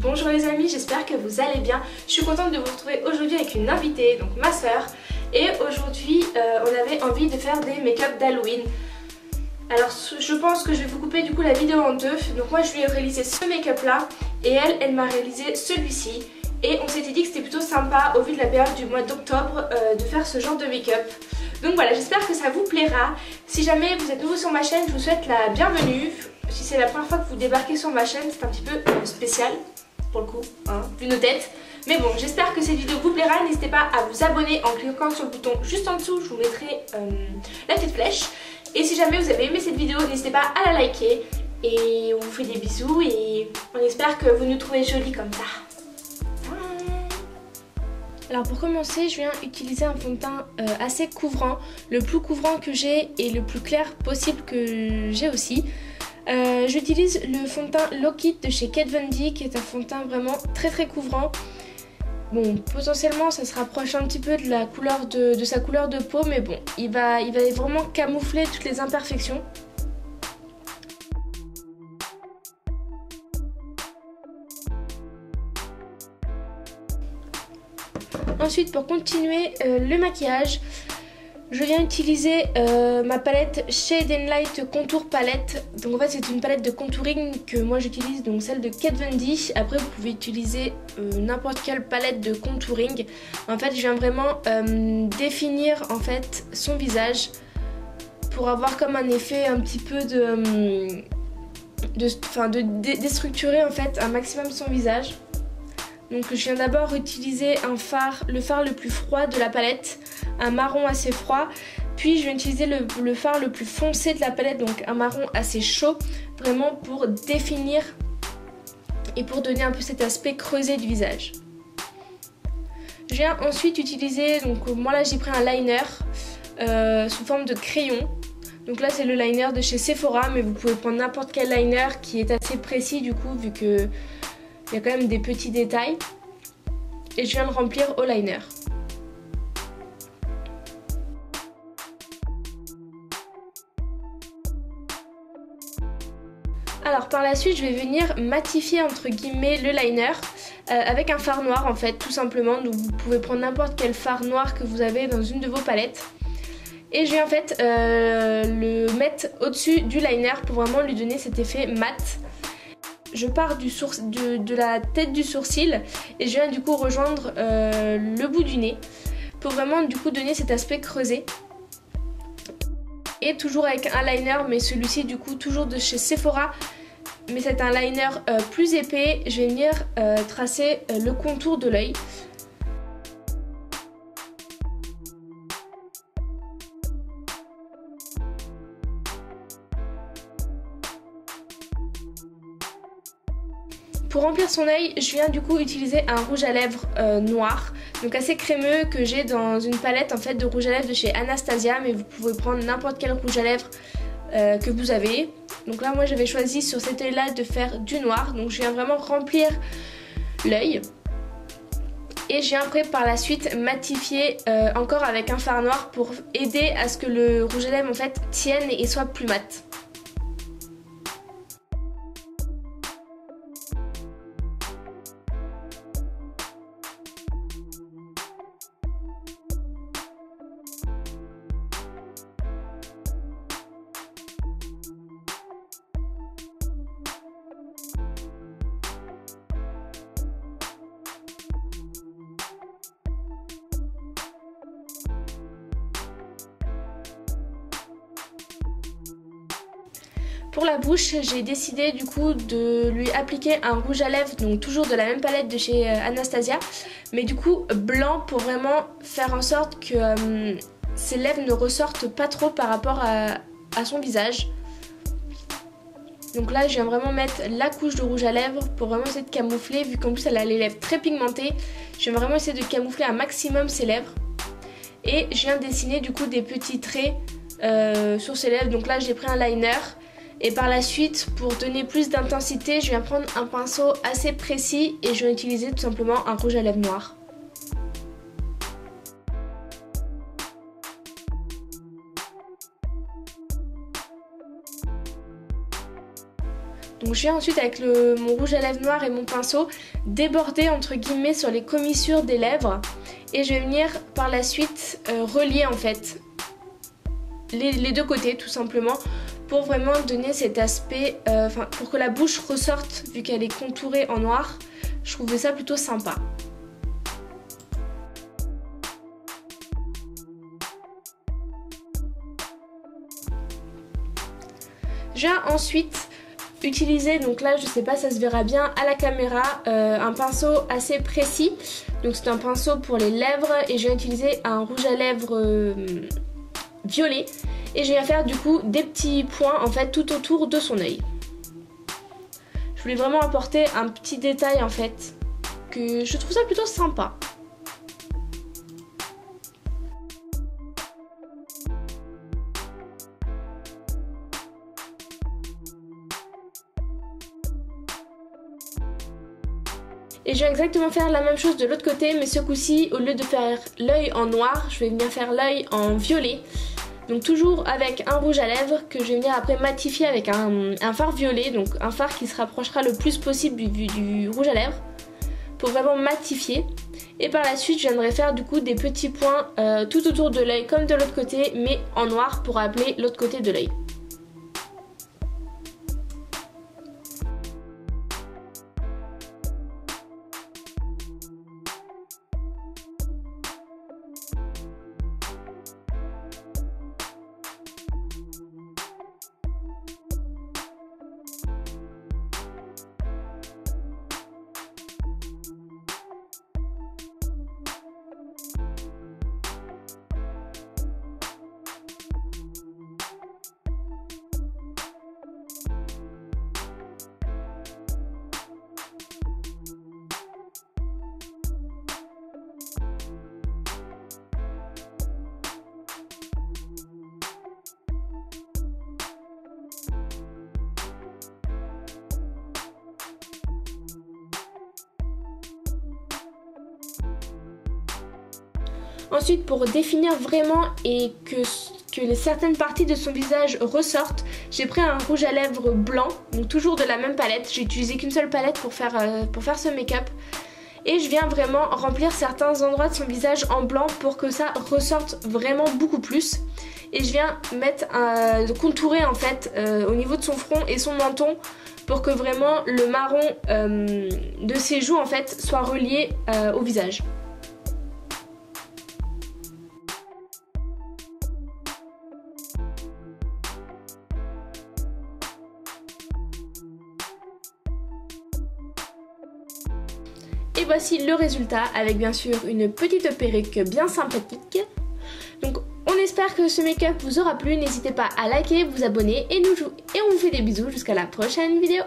Bonjour les amis, j'espère que vous allez bien. Je suis contente de vous retrouver aujourd'hui avec une invitée, donc ma soeur. Et aujourd'hui, on avait envie de faire des make-up d'Halloween. Alors je pense que je vais vous couper du coup la vidéo en deux. Donc moi je lui ai réalisé ce make-up là et elle m'a réalisé celui-ci. Et on s'était dit que c'était plutôt sympa au vu de la période du mois d'octobre de faire ce genre de make-up. Donc voilà, j'espère que ça vous plaira. Si jamais vous êtes nouveau sur ma chaîne, je vous souhaite la bienvenue. Si c'est la première fois que vous débarquez sur ma chaîne, c'est un petit peu spécial pour le coup, hein, vu nos têtes. Mais bon, j'espère que cette vidéo vous plaira. N'hésitez pas à vous abonner en cliquant sur le bouton juste en dessous. Je vous mettrai la petite flèche. Et si jamais vous avez aimé cette vidéo, n'hésitez pas à la liker. Et on vous fait des bisous et on espère que vous nous trouvez jolies comme ça. Alors pour commencer, je viens utiliser un fond de teint assez couvrant, le plus couvrant que j'ai et le plus clair possible que j'ai aussi. J'utilise le fond de teint Lock It de chez Kat Von D, qui est un fond de teint vraiment très couvrant. Bon, potentiellement ça se rapproche un petit peu de la couleur de sa couleur de peau, mais bon, il va vraiment camoufler toutes les imperfections. Ensuite, pour continuer le maquillage, je viens utiliser ma palette Shade & Light Contour Palette. Donc en fait c'est une palette de contouring que moi j'utilise, donc celle de Kat Von D. Après vous pouvez utiliser n'importe quelle palette de contouring. En fait je viens vraiment définir en fait son visage pour avoir comme un effet un petit peu de déstructurer en fait un maximum son visage. Donc je viens d'abord utiliser le fard le plus froid de la palette, un marron assez froid. Puis je vais utiliser le fard le plus foncé de la palette, donc un marron assez chaud, vraiment pour définir et pour donner un peu cet aspect creusé du visage. Je viens ensuite utiliser, donc moi là j'ai pris un liner sous forme de crayon. Donc là c'est le liner de chez Sephora, mais vous pouvez prendre n'importe quel liner qui est assez précis du coup, vu que il y a quand même des petits détails. Et je viens le remplir au liner. Alors par la suite je vais venir matifier entre guillemets le liner avec un fard noir en fait, tout simplement. Donc vous pouvez prendre n'importe quel fard noir que vous avez dans une de vos palettes. Et je vais en fait le mettre au-dessus du liner pour vraiment lui donner cet effet mat. Je pars de la tête du sourcil et je viens du coup rejoindre le bout du nez pour vraiment du coup donner cet aspect creusé. Et toujours avec un liner, mais celui-ci du coup toujours de chez Sephora, mais c'est un liner plus épais. Je vais venir tracer le contour de l'œil. Pour remplir son œil, je viens du coup utiliser un rouge à lèvres noir, donc assez crémeux, que j'ai dans une palette en fait de rouge à lèvres de chez Anastasia, mais vous pouvez prendre n'importe quel rouge à lèvres que vous avez. Donc là moi j'avais choisi sur cet œil là de faire du noir, donc je viens vraiment remplir l'œil. Et je viens après par la suite matifier encore avec un fard noir pour aider à ce que le rouge à lèvres en fait tienne et soit plus mat. Pour la bouche, j'ai décidé du coup de lui appliquer un rouge à lèvres, donc toujours de la même palette de chez Anastasia, mais du coup blanc pour vraiment faire en sorte que ses lèvres ne ressortent pas trop par rapport à son visage. Donc là je viens vraiment mettre la couche de rouge à lèvres pour vraiment essayer de camoufler, vu qu'en plus elle a les lèvres très pigmentées. Je viens vraiment essayer de camoufler un maximum ses lèvres. Et je viens dessiner du coup des petits traits sur ses lèvres. Donc là j'ai pris un liner. Et par la suite, pour donner plus d'intensité, je viens prendre un pinceau assez précis et je vais utiliser tout simplement un rouge à lèvres noir. Donc je viens ensuite avec mon rouge à lèvres noir et mon pinceau déborder entre guillemets sur les commissures des lèvres. Et je vais venir par la suite relier en fait les deux côtés tout simplement pour vraiment donner cet aspect, pour que la bouche ressorte vu qu'elle est contourée en noir. Je trouvais ça plutôt sympa. Je viens ensuite utiliser, donc là je sais pas, ça se verra bien à la caméra, un pinceau assez précis. Donc c'est un pinceau pour les lèvres et je vais utiliser un rouge à lèvres violet. Et je vais faire du coup des petits points en fait tout autour de son œil. Je voulais vraiment apporter un petit détail en fait, que je trouve ça plutôt sympa. Et je vais exactement faire la même chose de l'autre côté, mais ce coup-ci, au lieu de faire l'œil en noir, je vais venir faire l'œil en violet. Donc toujours avec un rouge à lèvres que je vais venir après matifier avec un fard violet, donc un fard qui se rapprochera le plus possible du rouge à lèvres pour vraiment matifier. Et par la suite, je viendrai faire du coup des petits points tout autour de l'œil comme de l'autre côté, mais en noir pour appeler l'autre côté de l'œil. Ensuite, pour définir vraiment et que certaines parties de son visage ressortent, j'ai pris un rouge à lèvres blanc, donc toujours de la même palette. J'ai utilisé qu'une seule palette pour faire ce make-up. Et je viens vraiment remplir certains endroits de son visage en blanc pour que ça ressorte vraiment beaucoup plus. Et je viens contourer en fait au niveau de son front et son menton pour que vraiment le marron de ses joues en fait soit relié au visage. Et voici le résultat avec bien sûr une petite perruque bien sympathique. Donc on espère que ce make-up vous aura plu, n'hésitez pas à liker, vous abonner et on vous fait des bisous jusqu'à la prochaine vidéo.